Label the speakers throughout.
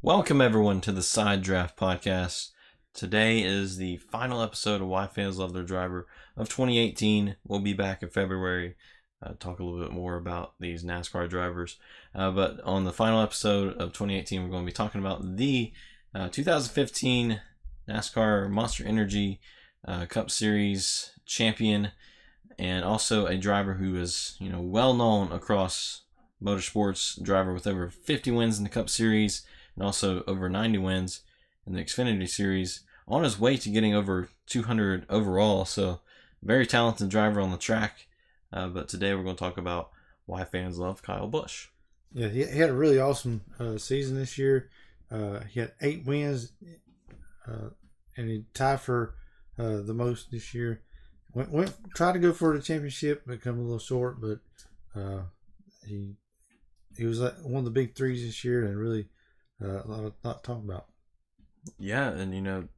Speaker 1: Welcome everyone to the Side Draft Podcast. Today is the final episode of Why Fans Love Their Driver of 2018. We'll be back in February, talk a little bit more about these NASCAR drivers. But on the final episode of 2018, we're going to be talking about the 2015 NASCAR Monster Energy Cup Series champion, and also a driver who is well known across motorsports. Driver with over 50 wins in the Cup Series and also over 90 wins in the Xfinity Series, on his way to getting over 200 overall. So very talented driver on the track. But today we're going to talk about why fans love Kyle Busch.
Speaker 2: Yeah, he had a really awesome season this year. He had 8 wins, and he tied for the most this year. Tried to go for the championship, but come a little short. But he was like one of the big threes this year, and really a lot to talk about.
Speaker 1: Yeah, and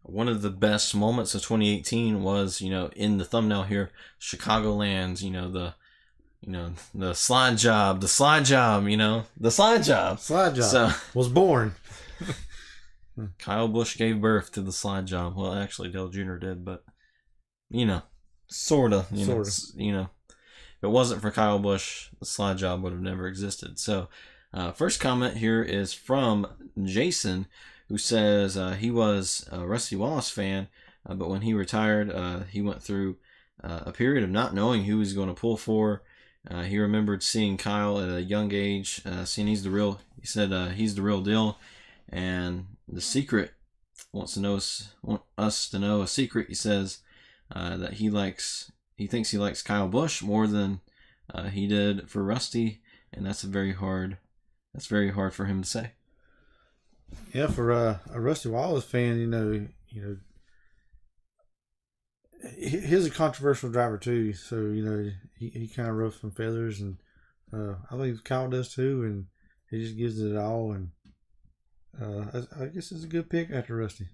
Speaker 1: one of the best moments of 2018 was in the thumbnail here, Chicagoland's the slide job, the slide job,
Speaker 2: So was born.
Speaker 1: Kyle Busch gave birth to the slide job. Well, actually, Dale Jr. did, but sorta. If it wasn't for Kyle Busch, the slide job would have never existed. So, first comment here is from Jason, who says he was a Rusty Wallace fan, but when he retired, he went through a period of not knowing who he was going to pull for. He remembered seeing Kyle at a young age, seeing he said he's the real deal, and the secret want us to know a secret. He says that he thinks he likes Kyle Busch more than he did for Rusty, and that's very hard for him to say.
Speaker 2: Yeah, for a Rusty Wallace fan, he's a controversial driver too. So he kind of ruffs some feathers, and I think Kyle does too, and he just gives it all. And I guess it's a good pick after Rusty.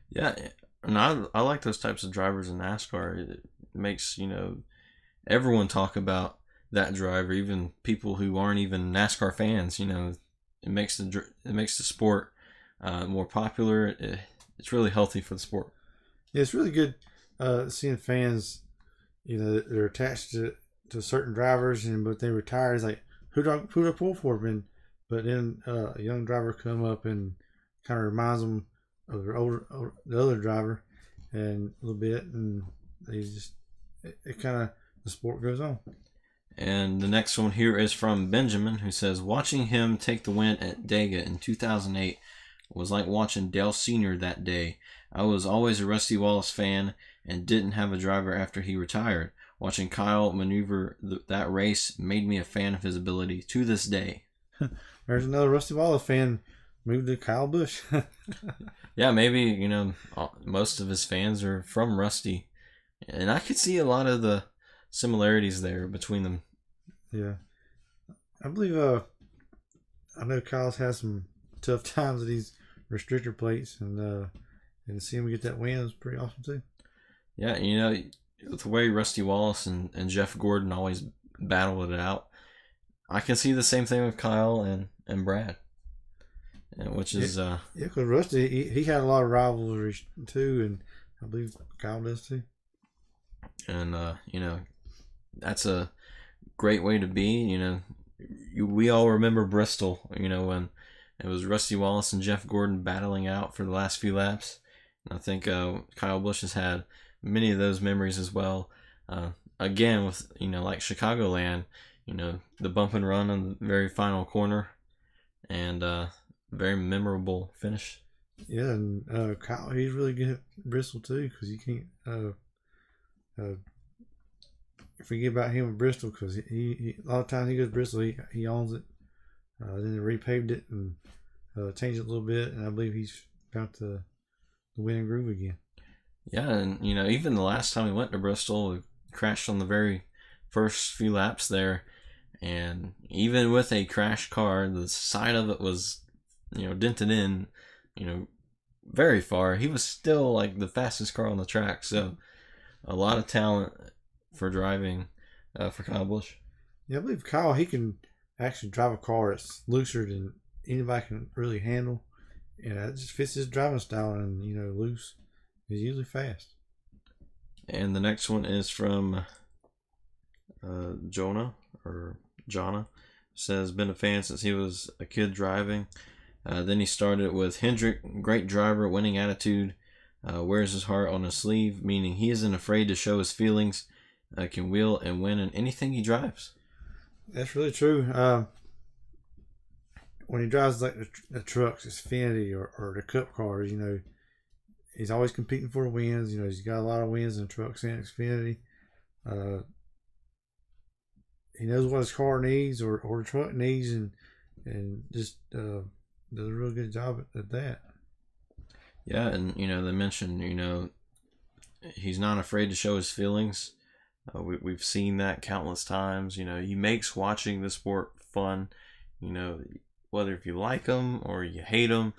Speaker 1: Yeah, and I like those types of drivers in NASCAR. It makes everyone talk about that driver, even people who aren't even NASCAR fans. It makes the sport more popular. It's really healthy for the sport.
Speaker 2: Yeah, it's really good seeing fans. They're attached to certain drivers, but they retire. It's like who do I pull for? But then a young driver come up and kind of reminds them of the other driver, and a little bit, and they just it kind of the sport goes on.
Speaker 1: And the next one here is from Benjamin, who says, watching him take the win at Dega in 2008 was like watching Dale Sr. that day. I was always a Rusty Wallace fan and didn't have a driver after he retired. Watching Kyle maneuver that race made me a fan of his ability to this day.
Speaker 2: There's another Rusty Wallace fan moved to Kyle Busch.
Speaker 1: Yeah, maybe, most of his fans are from Rusty. And I could see a lot of the similarities there between them.
Speaker 2: Yeah. I believe, I know Kyle's had some tough times at these restrictor plates, and seeing him get that win was pretty awesome too.
Speaker 1: Yeah, with the way Rusty Wallace and Jeff Gordon always battled it out, I can see the same thing with Kyle and Brad. Which is
Speaker 2: because Rusty he had a lot of rivalry too, and I believe Kyle does too.
Speaker 1: And that's a great way to be. We all remember Bristol. When it was Rusty Wallace and Jeff Gordon battling out for the last few laps. And I think Kyle Busch has had many of those memories as well. Again, with like Chicagoland, the bump and run on the very final corner, and very memorable finish.
Speaker 2: Yeah, and Kyle, he's really good at Bristol too, because you can't forget about him at Bristol, because he a lot of times he goes to Bristol, he owns it. Then they repaved it and changed it a little bit, and I believe he's got the winning groove again.
Speaker 1: Yeah, and even the last time we went to Bristol, we crashed on the very first few laps there, and even with a crashed car, the side of it was dented in very far. He was still like the fastest car on the track. So a lot of talent for driving for Kyle Busch.
Speaker 2: Yeah, I believe Kyle, he can actually drive a car that's looser than anybody can really handle. And it just fits his driving style, and loose. He's usually fast.
Speaker 1: And the next one is from Jonah or Jonna. Says been a fan since he was a kid driving. Then he started with Hendrick, great driver, winning attitude, wears his heart on his sleeve, meaning he isn't afraid to show his feelings, can wheel and win in anything he drives.
Speaker 2: That's really true. When he drives like the trucks, Xfinity or the Cup cars, he's always competing for the wins. He's got a lot of wins in trucks and Xfinity. He knows what his car needs or the truck needs, and just does a real good job at that.
Speaker 1: Yeah, and they mentioned he's not afraid to show his feelings. We've seen that countless times. He makes watching the sport fun. Whether if you like him or you hate him,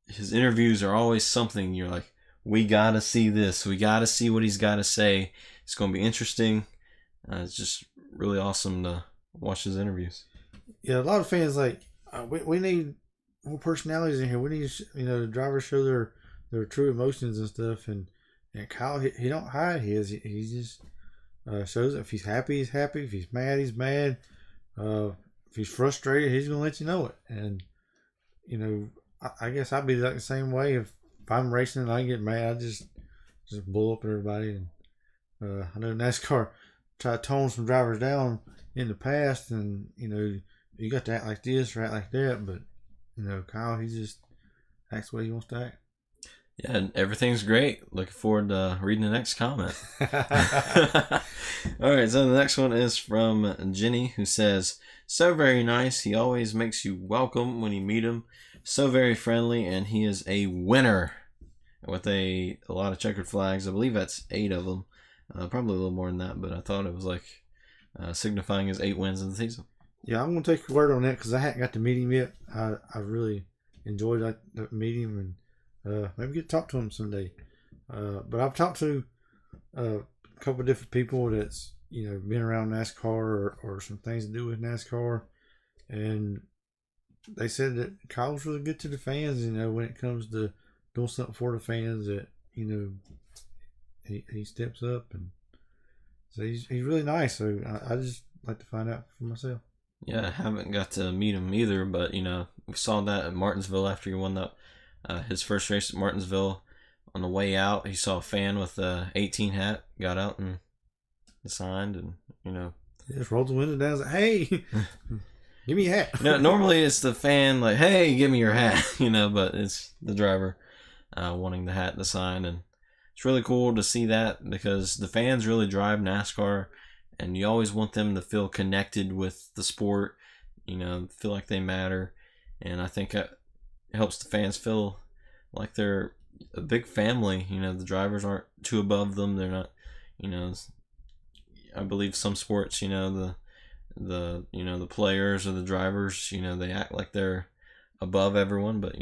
Speaker 1: his interviews are always something you're like, we gotta see this. We gotta see what he's got to say. It's gonna be interesting. It's just really awesome to watch his interviews.
Speaker 2: Yeah, a lot of fans we need more personalities in here. We need the drivers show their true emotions and stuff. And Kyle, he don't hide his. He just shows it. If he's happy, he's happy. If he's mad, he's mad. If he's frustrated, he's gonna let you know it. And I guess I'd be like the same way. If I'm racing and I get mad, I just blow up at everybody. And I know NASCAR try to tone some drivers down in the past, and you got to act like this or act like that. But Kyle, he just acts the way he wants to act.
Speaker 1: Yeah, and everything's great. Looking forward to reading the next comment. All right, so the next one is from Jenny, who says, so very nice. He always makes you welcome when you meet him. So very friendly, and he is a winner with a lot of checkered flags. I believe that's 8 of them. Probably a little more than that, but I thought it was signifying his 8 wins in the season.
Speaker 2: Yeah, I'm going to take your word on that because I hadn't got to meet him yet. I really enjoyed that meeting him, and maybe get to talk to him someday. But I've talked to a couple of different people that's been around NASCAR or some things to do with NASCAR, and they said that Kyle's really good to the fans. When it comes to doing something for the fans, that he steps up, and so he's really nice. So I just like to find out for myself.
Speaker 1: Yeah, I haven't got to meet him either, but we saw that at Martinsville after he won his first race at Martinsville. On the way out, he saw a fan with a 18 hat, got out and signed, and
Speaker 2: just rolled the window down and said, "Hey, give me a hat."
Speaker 1: Normally it's the fan like, "Hey, give me your hat," but it's the driver wanting the hat to sign, and it's really cool to see that because the fans really drive NASCAR, and you always want them to feel connected with the sport, feel like they matter, and I think it helps the fans feel like they're a big family. The drivers aren't too above them. They're not, I believe some sports, the players or the drivers, they act like they're above everyone, but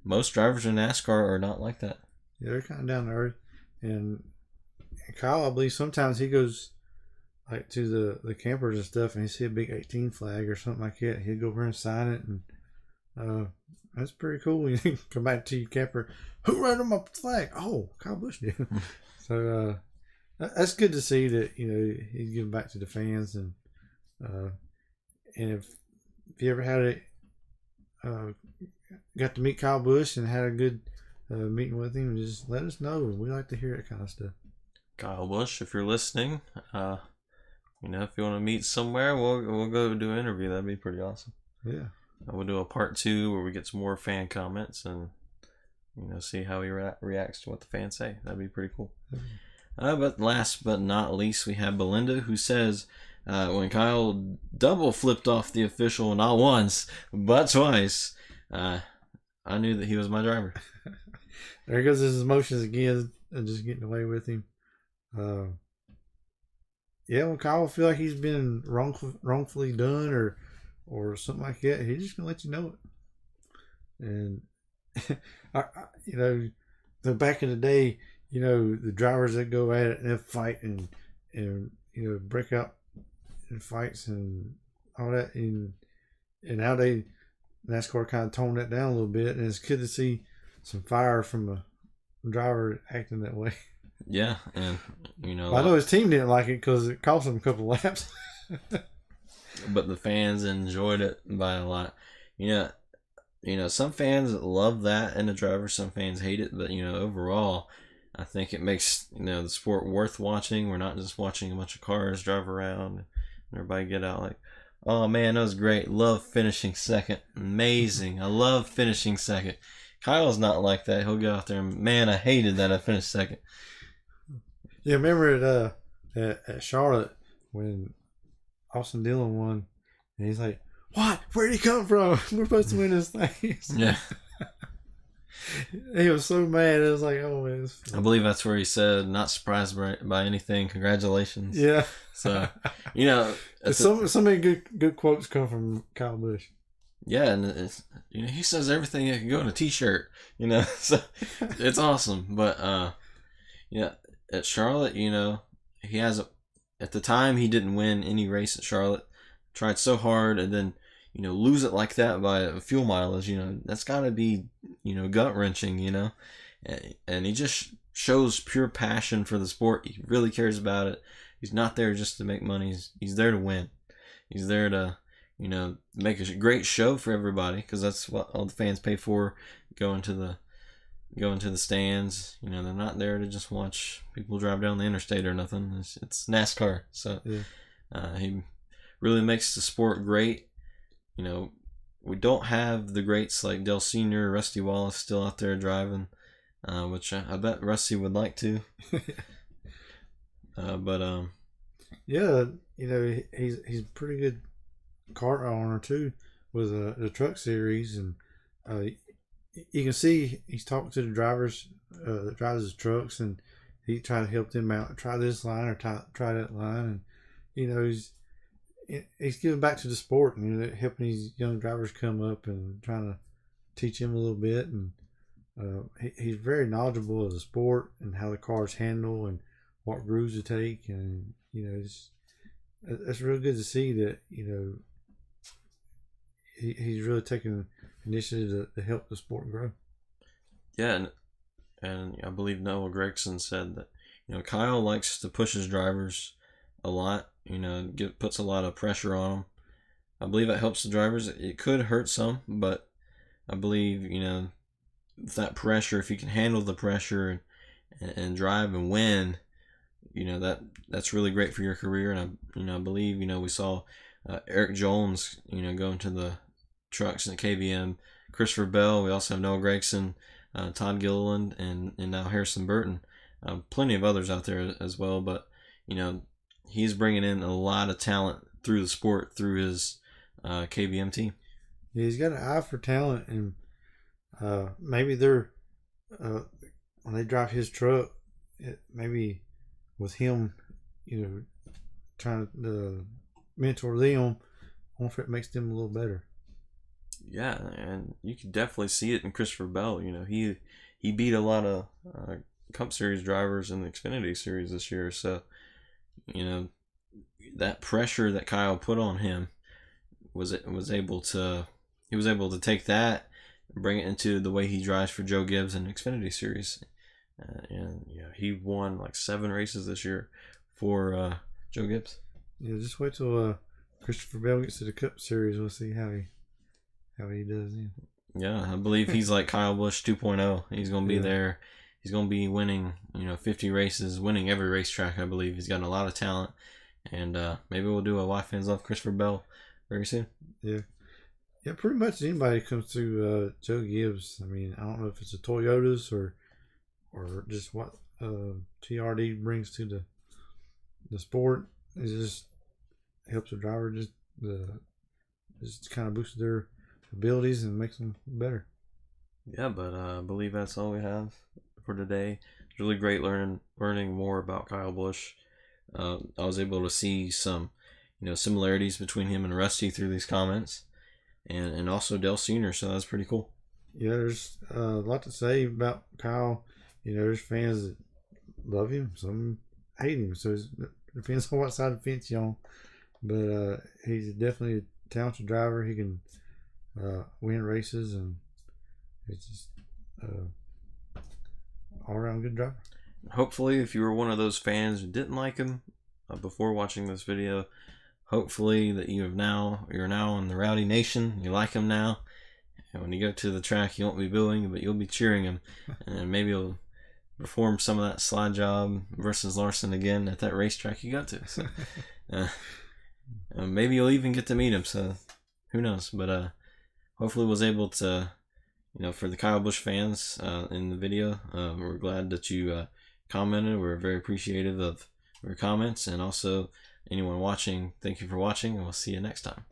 Speaker 1: most drivers in NASCAR are not like that.
Speaker 2: Yeah, they're kind of down to earth. And Kyle, I believe sometimes he goes like to the campers and stuff, and he see a big 18 flag or something like that. He'd go over and sign it, and that's pretty cool. You come back to your camper, who wrote on my flag? Oh, Kyle Busch did. So that's good to see that he's giving back to the fans, and if you ever had got to meet Kyle Busch and had a good meeting with him, just let us know. We like to hear that kind of stuff.
Speaker 1: Kyle Busch, if you're listening, if you want to meet somewhere, we'll go do an interview. That'd be pretty awesome.
Speaker 2: Yeah.
Speaker 1: We'll do a part 2 where we get some more fan comments and see how he reacts to what the fans say. That'd be pretty cool. But last but not least, we have Belinda, who says when Kyle double flipped off the official not once but twice, I knew that he was my driver.
Speaker 2: There goes his emotions again, and just getting away with him. When Kyle feel like he's been wrongfully done or something like that, he's just gonna let you know it. And the back in the day, the drivers that go at it and fight and break out in fights and all that, and how they NASCAR kind of toned that down a little bit, and it's good to see some fire from a driver acting that way.
Speaker 1: Yeah, and
Speaker 2: I know his team didn't like it because it cost him a couple of laps.
Speaker 1: but the fans enjoyed it by a lot. Some fans love that in the driver, some fans hate it, but overall, I think it makes the sport worth watching. We're not just watching a bunch of cars drive around and everybody get out like, oh man, that was great. Love finishing second. Amazing. I love finishing second. Kyle's not like that. He'll get out there and, man, I hated that I finished second.
Speaker 2: Yeah, remember at Charlotte when Austin Dillon won, and he's like, "What? Where'd he come from? We're supposed to win this thing."
Speaker 1: Yeah.
Speaker 2: He was so mad. It was like, oh man.
Speaker 1: I believe that's where he said, "Not surprised by anything. Congratulations."
Speaker 2: Yeah.
Speaker 1: So,
Speaker 2: so many good quotes come from Kyle Busch.
Speaker 1: Yeah, and he says everything that can go in a T-shirt. So it's awesome. But at Charlotte, he has at the time he didn't win any race at Charlotte. Tried so hard and then lose it like that by a fuel mileage. That's got to be gut wrenching. And he just shows pure passion for the sport. He really cares about it. He's not there just to make money. He's there to win. He's there to make a great show for everybody, because that's what all the fans pay for. Going to the stands. They're not there to just watch people drive down the interstate or nothing. It's NASCAR. So he really makes the sport great. We don't have the greats like Dale Sr., Rusty Wallace still out there driving, which I bet Rusty would like to.
Speaker 2: Yeah, he's a pretty good kart owner too with the truck series, and you can see he's talking to the drivers that drives his trucks, and he trying to help them out. Try this line or try that line, and he's giving back to the sport and helping these young drivers come up and trying to teach him a little bit. And he's very knowledgeable of the sport and how the cars handle and what grooves to take. And it's real good to see that he's really taking initiative to help the sport grow.
Speaker 1: Yeah, and I believe Noah Gregson said that Kyle likes to push his drivers a lot. Puts a lot of pressure on them. I believe that helps the drivers. It could hurt some, but I believe that pressure, if you can handle the pressure and drive and win, that's really great for your career. And I believe we saw Eric Jones go into the trucks in the KBM. Christopher Bell. We also have Noah Gregson, Todd Gilliland, and now Harrison Burton. Plenty of others out there as well, but he's bringing in a lot of talent through the sport through his KBM team.
Speaker 2: Yeah, he's got an eye for talent, and maybe they're when they drive his truck, maybe with him, trying to mentor them, I wonder if it makes them a little better.
Speaker 1: Yeah, and you can definitely see it in Christopher Bell. He beat a lot of Cup Series drivers in the Xfinity Series this year, so that pressure that Kyle put on him was able to take that and bring it into the way he drives for Joe Gibbs in the Xfinity Series, and he won like 7 races this year for Joe Gibbs.
Speaker 2: Yeah, just wait till Christopher Bell gets to the Cup Series. We'll see how he does.
Speaker 1: Yeah, I believe he's like Kyle Busch 2.0. He's going to be there. He's going to be winning, 50 races, winning every racetrack, I believe. He's got a lot of talent. And maybe we'll do a Why Fans Love Christopher Bell very soon.
Speaker 2: Yeah. Yeah, pretty much anybody comes through Joe Gibbs. I mean, I don't know if it's the Toyotas or just what TRD brings to the sport. It just helps the driver just kind of boost their abilities and makes them better.
Speaker 1: Yeah, but I believe that's all we have for today. It's really great learning more about Kyle Busch. I was able to see some similarities between him and Rusty through these comments, and also Dale Sr., so that's pretty cool.
Speaker 2: Yeah, there's a lot to say about Kyle. There's fans that love him, some hate him, so it depends on what side of the fence you're on. But he's definitely a talented driver. He can win races, and it's just all around good driver.
Speaker 1: Hopefully, if you were one of those fans who didn't like him before watching this video, hopefully that you're now in the Rowdy Nation. You like him now, and when you go to the track, you won't be booing, but you'll be cheering him, and maybe you'll perform some of that slide job versus Larson again at that racetrack you go to. So, maybe you'll even get to meet him. So, who knows? But hopefully, was able to, for the Kyle Busch fans in the video, we're glad that you commented. We're very appreciative of your comments, and also anyone watching. Thank you for watching, and we'll see you next time.